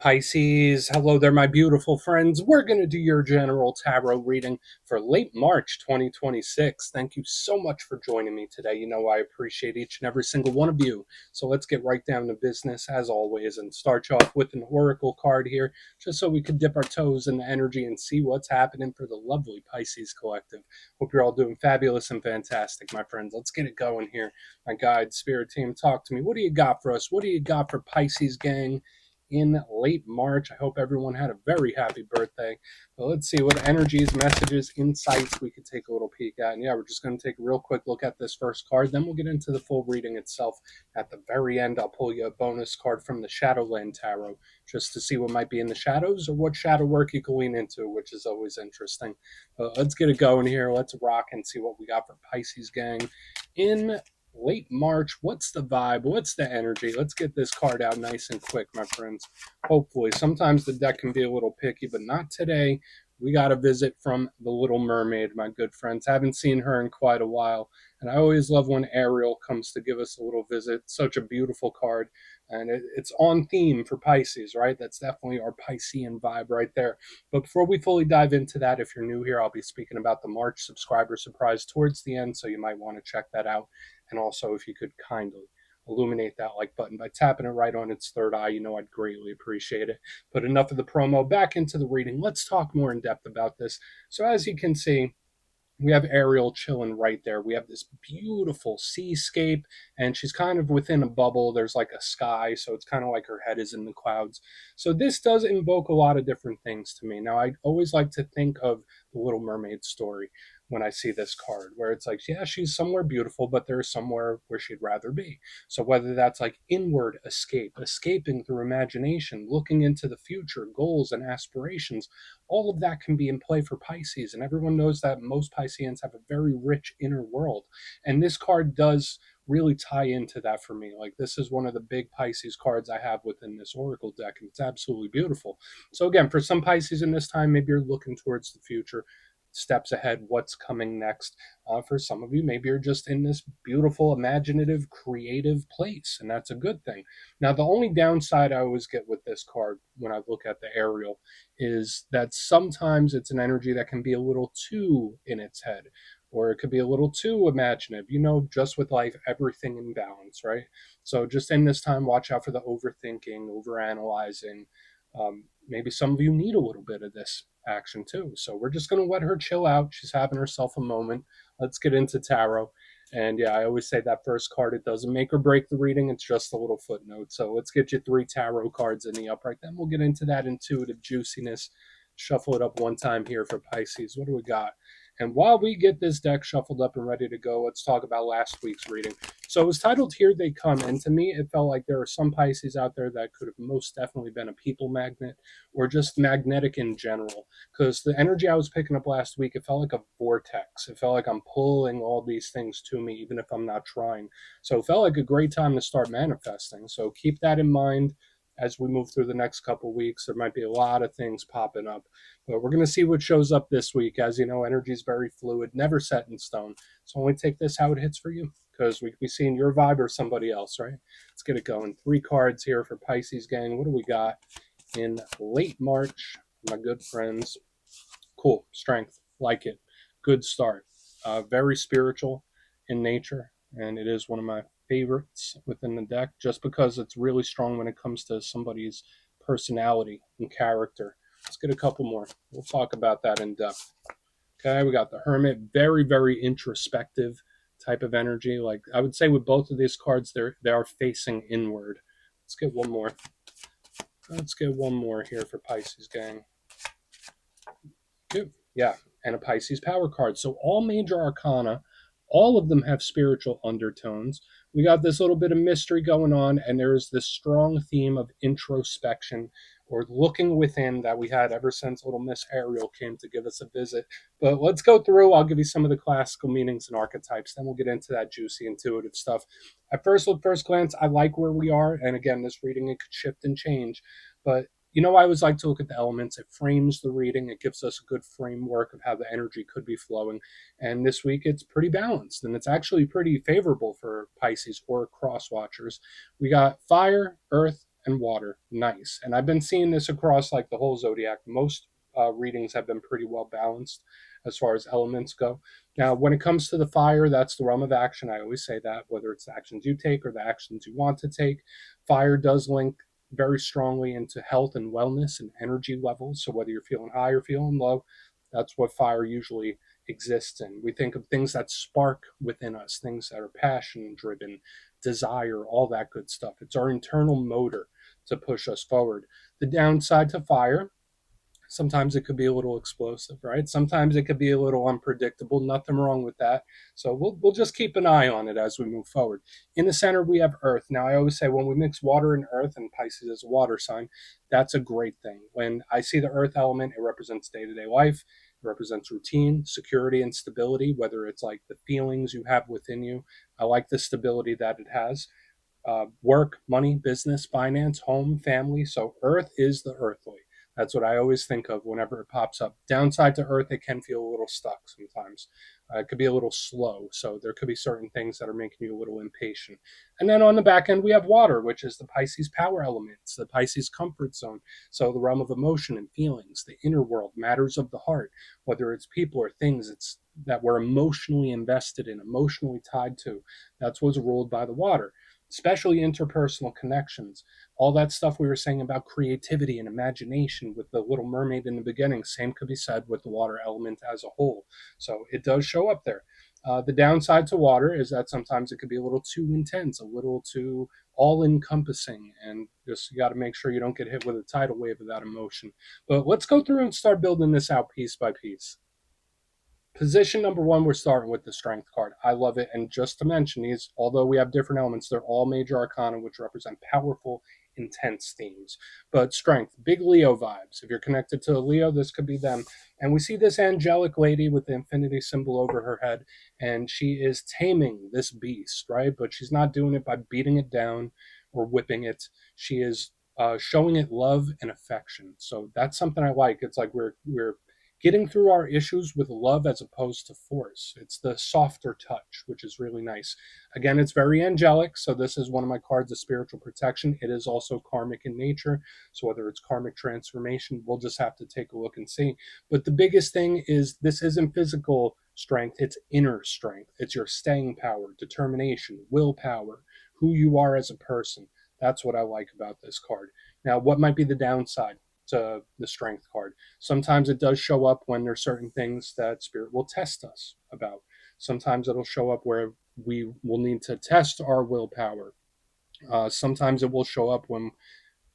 Pisces, hello there, my beautiful friends. We're going to do your general tarot reading for late March 2026. Thank you so much for joining me today. You know, I appreciate each and every single one of you. So let's get right down to business as always and start you off with an oracle card here, just so we can dip our toes in the energy and see what's happening for the lovely Pisces collective. Hope you're all doing fabulous and fantastic, my friends. Let's get it going here. My guide, spirit team, talk to me. What do you got for us? What do you got for Pisces gang in late March? I hope everyone had a very happy birthday. But let's see what energies, messages, insights we could take a little peek at. And yeah, we're just going to take a real quick look at this first card. Then we'll get into the full reading itself. At the very end, I'll pull you a bonus card from the Shadowland Tarot just to see what might be in the shadows or what shadow work you can lean into, which is always interesting. But let's get it going here. Let's rock and see what we got for Pisces gang in late March. What's the vibe? What's the energy? Let's get this card out nice and quick, my friends. Hopefully. Sometimes the deck can be a little picky, but not today. We got a visit from the Little Mermaid, my good friends. Haven't seen her in quite a while. And I always love when Ariel comes to give us a little visit. Such a beautiful card. And it's on theme for Pisces, right? That's definitely our Piscean vibe right there. But before we fully dive into that, if you're new here, I'll be speaking about the March subscriber surprise towards the end. So you might want to check that out. And also, if you could kindly illuminate that like button by tapping it right on its third eye, you know I'd greatly appreciate it. But enough of the promo, back into the reading. Let's talk more in depth about this. So as you can see, we have Ariel chilling right there. We have this beautiful seascape, and she's kind of within a bubble. There's like a sky, so it's kind of like her head is in the clouds. So this does invoke a lot of different things to me. Now, I always like to think of the Little Mermaid story when I see this card, where it's like, yeah, she's somewhere beautiful, but there's somewhere where she'd rather be. So whether that's like inward escape, escaping through imagination, looking into the future, goals and aspirations, all of that can be in play for Pisces. And everyone knows that most Pisceans have a very rich inner world. And this card does really tie into that for me. Like, this is one of the big Pisces cards I have within this Oracle deck, and it's absolutely beautiful. So again, for some Pisces in this time, maybe you're looking towards the future, steps ahead, what's coming next. For some of you, maybe you're just in this beautiful, imaginative, creative place, and that's a good thing. Now, the only downside I always get with this card when I look at the Ariel is that sometimes it's an energy that can be a little too in its head, or it could be a little too imaginative, just with life, everything in balance, right? So just in this time, watch out for the overthinking, overanalyzing. Maybe some of you need a little bit of this action too. So we're just going to let her chill out. She's having herself a moment. Let's get into tarot. And yeah, I always say that first card, it doesn't make or break the reading. It's just a little footnote. So let's get you 3 tarot cards in the upright. Then we'll get into that intuitive juiciness. Shuffle it up one time here for Pisces. What do we got? And while we get this deck shuffled up and ready to go, let's talk about last week's reading. So it was titled Here They Come. And to me, it felt like there are some Pisces out there that could have most definitely been a people magnet or just magnetic in general. Because the energy I was picking up last week, it felt like a vortex. It felt like I'm pulling all these things to me, even if I'm not trying. So it felt like a great time to start manifesting. So keep that in mind as we move through the next couple of weeks. There might be a lot of things popping up, but we're going to see what shows up this week. As you know, energy is very fluid, never set in stone. So only take this how it hits for you, because we could be seeing your vibe or somebody else, right? Let's get it going. 3 cards here for Pisces gang. What do we got in late March, my good friends? Cool. Strength. Like it. Good start. Very spiritual in nature, and it is one of my favorites within the deck, just because it's really strong when it comes to somebody's personality and character. Let's get a couple more. We'll talk about that in depth. Okay, we got the Hermit. Very, very introspective type of energy. Like, I would say with both of these cards, they are facing inward. Let's get one more. Let's get one more here for Pisces gang. Good. Yeah, and a Pisces power card. So all major arcana, all of them have spiritual undertones. We got this little bit of mystery going on, and there is this strong theme of introspection or looking within that we had ever since little Miss Ariel came to give us a visit. But let's go through. I'll give you some of the classical meanings and archetypes. Then we'll get into that juicy, intuitive stuff. At first glance, I like where we are. And again, this reading, it could shift and change. But I always like to look at the elements. It frames the reading. It gives us a good framework of how the energy could be flowing. And this week, it's pretty balanced. And it's actually pretty favorable for Pisces or cross watchers. We got fire, earth, and water. Nice. And I've been seeing this across like the whole zodiac. Most readings have been pretty well balanced as far as elements go. Now, when it comes to the fire, that's the realm of action. I always say that, whether it's the actions you take or the actions you want to take. Fire does link very strongly into health and wellness and energy levels. So whether you're feeling high or feeling low, that's what fire usually exists in. We think of things that spark within us, things that are passion driven, desire, all that good stuff. It's our internal motor to push us forward. The downside to fire, sometimes it could be a little explosive, right? Sometimes it could be a little unpredictable. Nothing wrong with that. So we'll just keep an eye on it as we move forward. In the center, we have Earth. Now, I always say when we mix water and Earth, and Pisces is a water sign, that's a great thing. When I see the Earth element, it represents day to day life. It represents routine, security, and stability, whether it's like the feelings you have within you. I like the stability that it has. Work, money, business, finance, home, family. So Earth is the earthly. That's what I always think of whenever it pops up. Downside to Earth, it can feel a little stuck sometimes. It could be a little slow. So there could be certain things that are making you a little impatient. And then on the back end, we have water, which is the Pisces power elements, the Pisces comfort zone. So the realm of emotion and feelings, the inner world, matters of the heart, whether it's people or things it's that we're emotionally invested in, emotionally tied to. That's what's ruled by the water, especially interpersonal connections. All that stuff we were saying about creativity and imagination with the Little Mermaid in the beginning, same could be said with the water element as a whole. So it does show up there. The downside to water is that sometimes it could be a little too intense, a little too all encompassing, and just you got to make sure you don't get hit with a tidal wave of that emotion. But let's go through and start building this out piece by piece. Position number one, we're starting with the strength card. I love it. And just to mention these, although we have different elements, they're all major arcana, which represent powerful, intense themes. But strength, big Leo vibes. If you're connected to a Leo, this could be them. And we see this angelic lady with the infinity symbol over her head, and she is taming this beast, right? But she's not doing it by beating it down or whipping it. She is showing it love and affection. So that's something I like. It's like we're getting through our issues with love as opposed to force. It's the softer touch, which is really nice. Again, it's very angelic. So, this is one of my cards of spiritual protection. It is also karmic in nature. So, whether it's karmic transformation, we'll just have to take a look and see. But the biggest thing is this isn't physical strength, it's inner strength. It's your staying power, determination, willpower, who you are as a person. That's what I like about this card. Now, what might be the downside to the strength card? Sometimes it does show up when there's certain things that spirit will test us about. Sometimes it'll show up where we will need to test our willpower. Sometimes it will show up when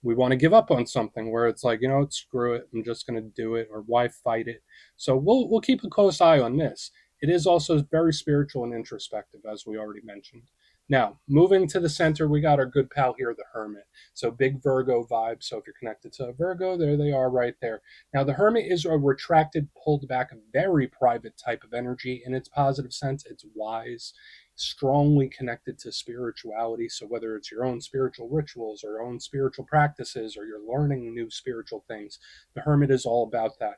we want to give up on something, where it's like, screw it, I'm just going to do it, or why fight it? So we'll keep a close eye on this. It is also very spiritual and introspective, as we already mentioned. Now, moving to the center, we got our good pal here, the Hermit. So big Virgo vibe. So if you're connected to a Virgo, there they are right there. Now, the Hermit is a retracted, pulled back, very private type of energy. In its positive sense, it's wise, strongly connected to spirituality. So whether it's your own spiritual rituals or your own spiritual practices, or you're learning new spiritual things, the Hermit is all about that.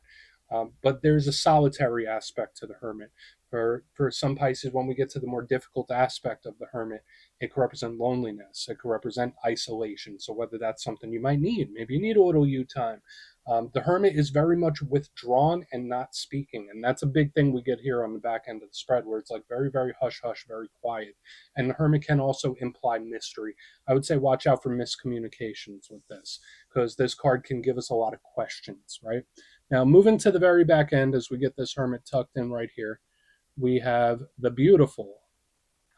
But there's a solitary aspect to the Hermit. For some Pisces, when we get to the more difficult aspect of the Hermit, it could represent loneliness. It could represent isolation. So whether that's something you might need, maybe you need a little you time. The Hermit is very much withdrawn and not speaking. And that's a big thing we get here on the back end of the spread, where it's like very, very hush hush, very quiet. And the Hermit can also imply mystery. I would say watch out for miscommunications with this, because this card can give us a lot of questions, right? Now, moving to the very back end, as we get this Hermit tucked in right here, we have the beautiful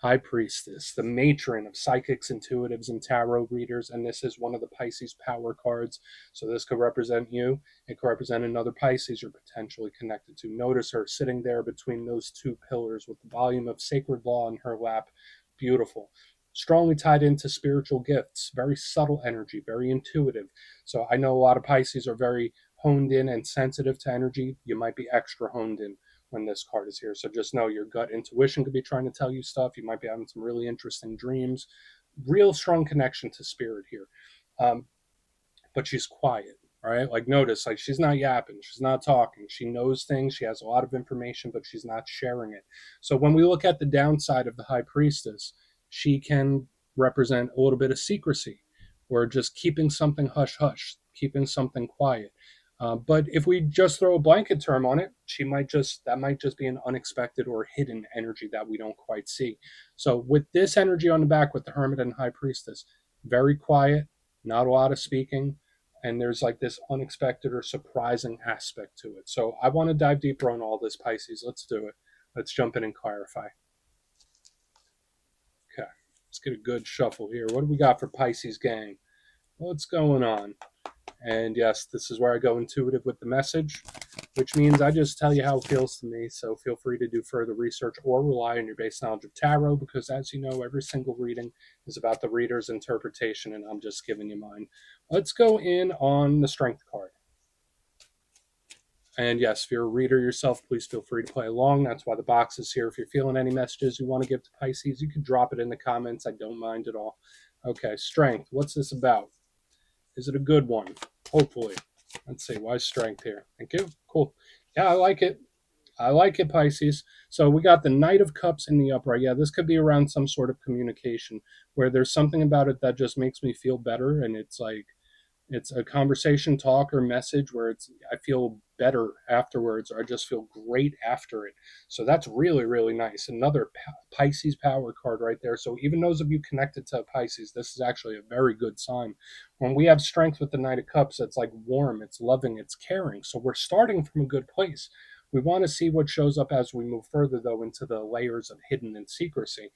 High Priestess, the matron of psychics, intuitives, and tarot readers. And this is one of the Pisces power cards. So this could represent you. It could represent another Pisces you're potentially connected to. Notice her sitting there between those two pillars with the volume of sacred law in her lap. Beautiful. Strongly tied into spiritual gifts, very subtle energy, very intuitive. So I know a lot of Pisces are very honed in and sensitive to energy. You might be extra honed in when this card is here. So just know your gut intuition could be trying to tell you stuff. You might be having some really interesting dreams. Real strong connection to spirit here. But she's quiet, right? Like notice, like she's not yapping, she's not talking. She knows things, she has a lot of information, but she's not sharing it. So when we look at the downside of the High Priestess, she can represent a little bit of secrecy, or just keeping something hush hush, keeping something quiet. But if we just throw a blanket term on it, that might just be an unexpected or hidden energy that we don't quite see. So with this energy on the back with the Hermit and High Priestess, very quiet, not a lot of speaking, and there's like this unexpected or surprising aspect to it. So I want to dive deeper on all this, Pisces. Let's do it. Let's jump in and clarify. Okay, let's get a good shuffle here. What do we got for Pisces gang? What's going on? And yes, this is where I go intuitive with the message, which means I just tell you how it feels to me. So feel free to do further research or rely on your base knowledge of tarot, because as you know, every single reading is about the reader's interpretation, and I'm just giving you mine. Let's go in on the Strength card. And yes, if you're a reader yourself, please feel free to play along. That's why the box is here. If you're feeling any messages you want to give to Pisces, you can drop it in the comments. I don't mind at all. Okay, Strength. What's this about? Is it a good one? Hopefully. Let's see. Why Strength here? Thank you. Cool. Yeah, I like it. I like it, Pisces. So we got the Knight of Cups in the upright. Yeah, this could be around some sort of communication where there's something about it that just makes me feel better. And it's like, it's a conversation, talk, or message where I feel better afterwards, or I just feel great after it. So that's really, really nice. Another Pisces power card right there. So even those of you connected to Pisces, this is actually a very good sign. When we have Strength with the Knight of Cups, it's like warm, it's loving, it's caring. So we're starting from a good place. We want to see what shows up as we move further, though, into the layers of hidden and secrecy.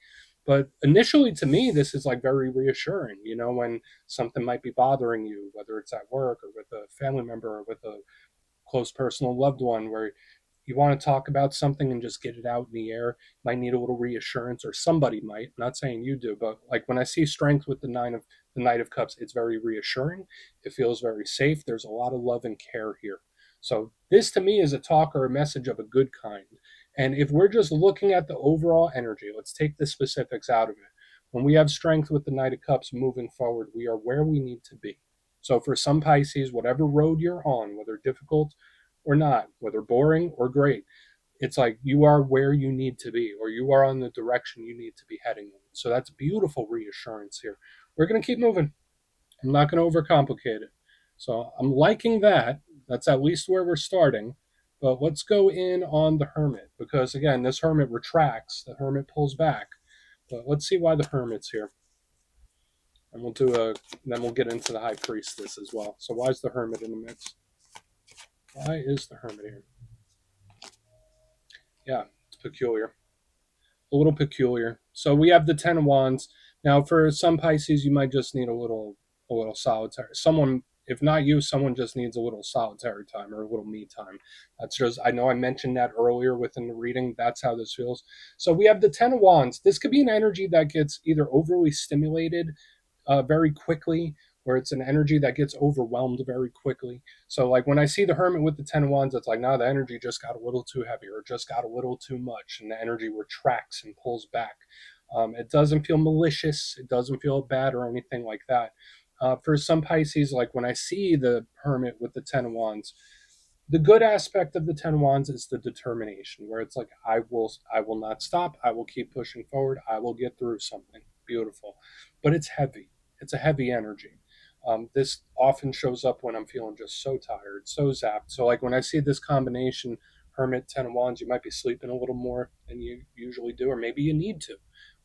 But initially, to me, this is like very reassuring. When something might be bothering you, whether it's at work or with a family member or with a close personal loved one, where you want to talk about something and just get it out in the air, might need a little reassurance, or somebody might. I'm not saying you do, but like when I see Strength with the Knight of Cups, it's very reassuring. It feels very safe. There's a lot of love and care here. So this to me is a talk or a message of a good kind. And if we're just looking at the overall energy, let's take the specifics out of it. When we have Strength with the Knight of Cups moving forward, we are where we need to be. So for some Pisces, whatever road you're on, whether difficult or not, whether boring or great, it's like you are where you need to be, or you are on the direction you need to be heading in. So that's beautiful reassurance here. We're going to keep moving. I'm not going to overcomplicate it. So I'm liking that. That's at least where we're starting. But let's go in on the Hermit, because again, this Hermit retracts, the Hermit pulls back. But let's see why the Hermit's here. And then we'll get into the High Priestess as well. So why is the Hermit in the mix? Why is the Hermit here? Yeah, it's peculiar. A little peculiar. So we have the Ten of Wands. Now for some Pisces, you might just need a little solitary. If not you, someone just needs a little solitary time or a little me time. I know I mentioned that earlier within the reading. That's how this feels. So we have the Ten of Wands. This could be an energy that gets either overly stimulated very quickly, or it's an energy that gets overwhelmed very quickly. So like when I see the Hermit with the Ten of Wands, it's like, no, the energy just got a little too heavy, or just got a little too much, and the energy retracts and pulls back. It doesn't feel malicious. It doesn't feel bad or anything like that. For some Pisces, like when I see the Hermit with the Ten of Wands, the good aspect of the Ten of Wands is the determination, where it's like, I will not stop. I will keep pushing forward. I will get through something. Beautiful. But it's heavy. It's a heavy energy. This often shows up when I'm feeling just so tired, so zapped. So like when I see this combination, Hermit, Ten of Wands, you might be sleeping a little more than you usually do, or maybe you need to.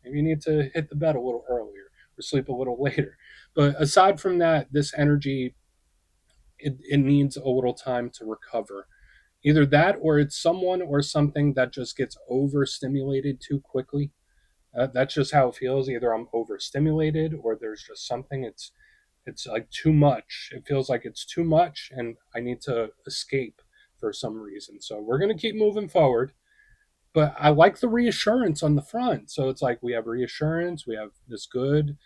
Maybe you need to hit the bed a little earlier or sleep a little later. But aside from that, this energy, it needs a little time to recover. Either that, or it's someone or something that just gets overstimulated too quickly. That's just how it feels. Either I'm overstimulated, or there's just something. It's like too much. It feels like it's too much, and I need to escape for some reason. So we're gonna keep moving forward. But I like the reassurance on the front. So it's like we have reassurance, we have this good,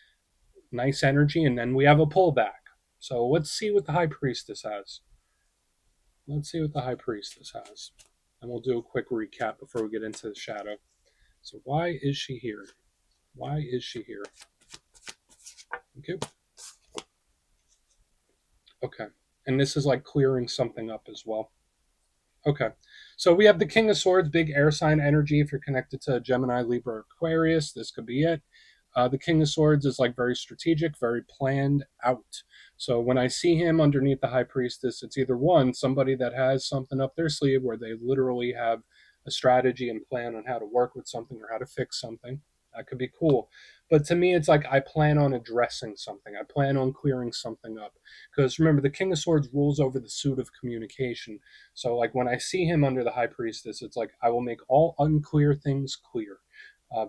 nice energy, and then we have a pullback. So let's see what the High Priestess has. Let's see what the High Priestess has. And we'll do a quick recap before we get into the shadow. So why is she here? Why is she here? Okay. Okay. And this is like clearing something up as well. Okay. So we have the King of Swords, big air sign energy. If you're connected to Gemini, Libra, Aquarius, this could be it. The King of Swords is like very strategic, very planned out. So when I see him underneath the High Priestess, it's either one, somebody that has something up their sleeve where they literally have a strategy and plan on how to work with something or how to fix something. That could be cool. But to me, it's like I plan on addressing something. I plan on clearing something up. Because remember, the King of Swords rules over the suit of communication. So, like, when I see him under the High Priestess, it's like I will make all unclear things clear.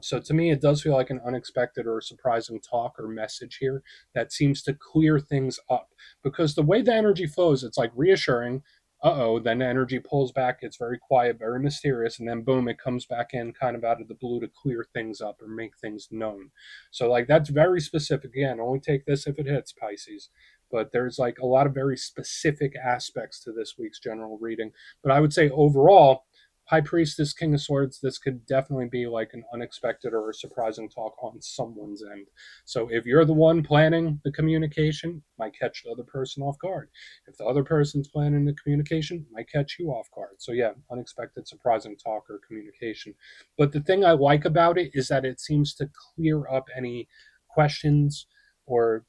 So to me, it does feel like an unexpected or surprising talk or message here that seems to clear things up. Because the way the energy flows, it's like reassuring. Uh-oh, then energy pulls back, it's very quiet, very mysterious, and then boom, it comes back in kind of out of the blue to clear things up or make things known. So like that's very specific. Again, only take this if it hits, Pisces. But there's like a lot of very specific aspects to this week's general reading. But I would say overall, High Priestess, King of Swords, this could definitely be like an unexpected or a surprising talk on someone's end. So if you're the one planning the communication, might catch the other person off guard. If the other person's planning the communication, might catch you off guard. So yeah, unexpected, surprising talk or communication. But the thing I like about it is that it seems to clear up any questions or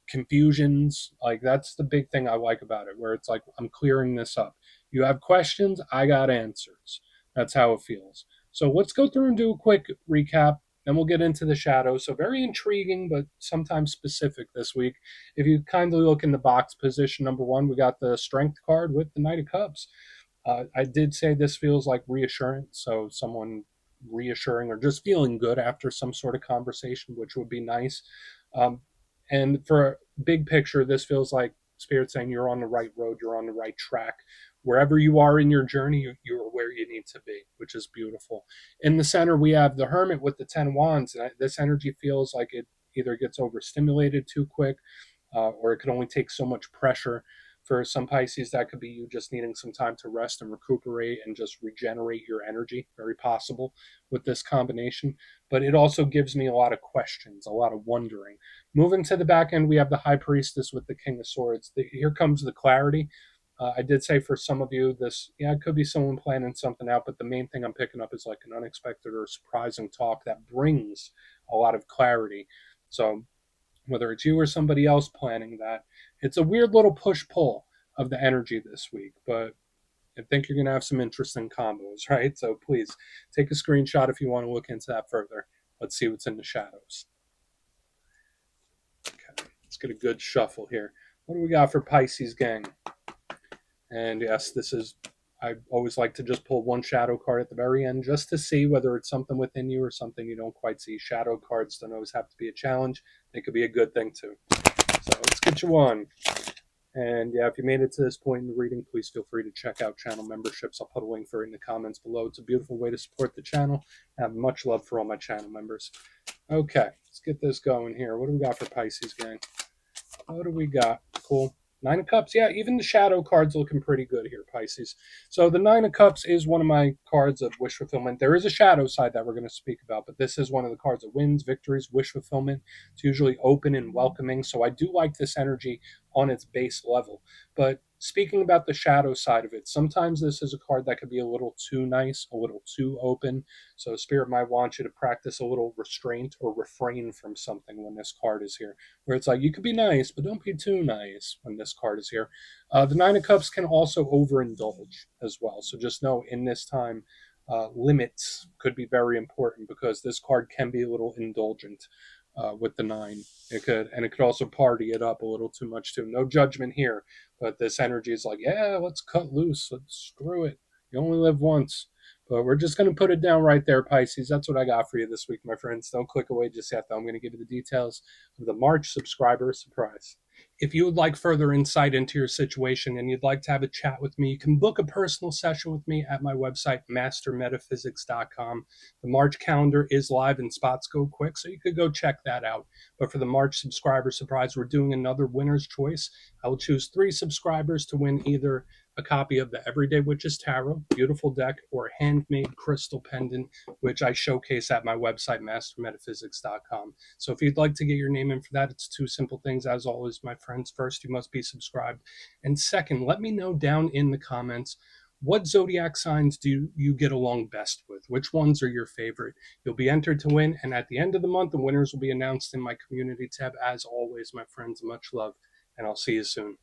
confusions. Like that's the big thing I like about it, where it's like I'm clearing this up. You have questions, I got answers. That's how it feels. So let's go through and do a quick recap. Then we'll get into the shadows. So very intriguing, but sometimes specific this week. If you kindly look in the box, position number 1, we got the Strength card with the Knight of Cups. I did say this feels like reassurance, so someone reassuring or just feeling good after some sort of conversation, which would be nice. Um, and for big picture, this feels like Spirit saying you're on the right road, you're on the right track. Wherever you are in your journey, you are where you need to be, which is beautiful. In the center, we have the Hermit with the 10 wands. And this energy feels like it either gets overstimulated too quick, or it can only take so much pressure. For some Pisces, that could be you just needing some time to rest and recuperate and just regenerate your energy. Very possible with this combination. But it also gives me a lot of questions, a lot of wondering. Moving to the back end, we have the High Priestess with the King of Swords. Here comes the clarity. I did say for some of you, this, yeah, it could be someone planning something out, but the main thing I'm picking up is like an unexpected or surprising talk that brings a lot of clarity. So whether it's you or somebody else planning that, it's a weird little push-pull of the energy this week, but I think you're going to have some interesting combos, right? So please take a screenshot if you want to look into that further. Let's see what's in the shadows. Okay, let's get a good shuffle here. What do we got for Pisces, gang? And yes, this is, I always like to just pull one shadow card at the very end just to see whether it's something within you or something you don't quite see. Shadow cards don't always have to be a challenge. They could be a good thing too. So let's get you one. And yeah, if you made it to this point in the reading, please feel free to check out channel memberships. I'll put a link for it in the comments below. It's a beautiful way to support the channel. I have much love for all my channel members. Okay, let's get this going here. What do we got for Pisces, gang? What do we got? Cool. 9 of Cups. Yeah, even the shadow card's looking pretty good here, Pisces. So the 9 of Cups is one of my cards of wish fulfillment. There is a shadow side that we're going to speak about, but this is one of the cards of wins, victories, wish fulfillment. It's usually open and welcoming, so I do like this energy on its base level. But speaking about the shadow side of it, sometimes this is a card that could be a little too nice, a little too open. So Spirit might want you to practice a little restraint or refrain from something when this card is here, where it's like you could be nice, but don't be too nice when this card is here. The 9 of Cups can also overindulge as well. So just know in this time, limits could be very important because this card can be a little indulgent with the 9. It could also party it up a little too much too. No judgment here, but this energy is like, yeah, let's cut loose. Let's screw it. You only live once. But we're just going to put it down right there, Pisces. That's what I got for you this week, my friends. Don't click away just yet, though. I'm going to give you the details of the March subscriber surprise. If you would like further insight into your situation and you'd like to have a chat with me, you can book a personal session with me at my website, mastermetaphysics.com. The March calendar is live and spots go quick, so you could go check that out. But for the March subscriber surprise, we're doing another winner's choice. I will choose 3 subscribers to win either a copy of the Everyday Witches Tarot, beautiful deck, or a handmade crystal pendant, which I showcase at my website, mastermetaphysics.com. So if you'd like to get your name in for that, it's 2 simple things. As always, my friends, first, you must be subscribed. And second, let me know down in the comments What zodiac signs do you get along best with? Which ones are your favorite? You'll be entered to win, and at the end of the month, the winners will be announced in my community tab. As always, my friends, much love, and I'll see you soon.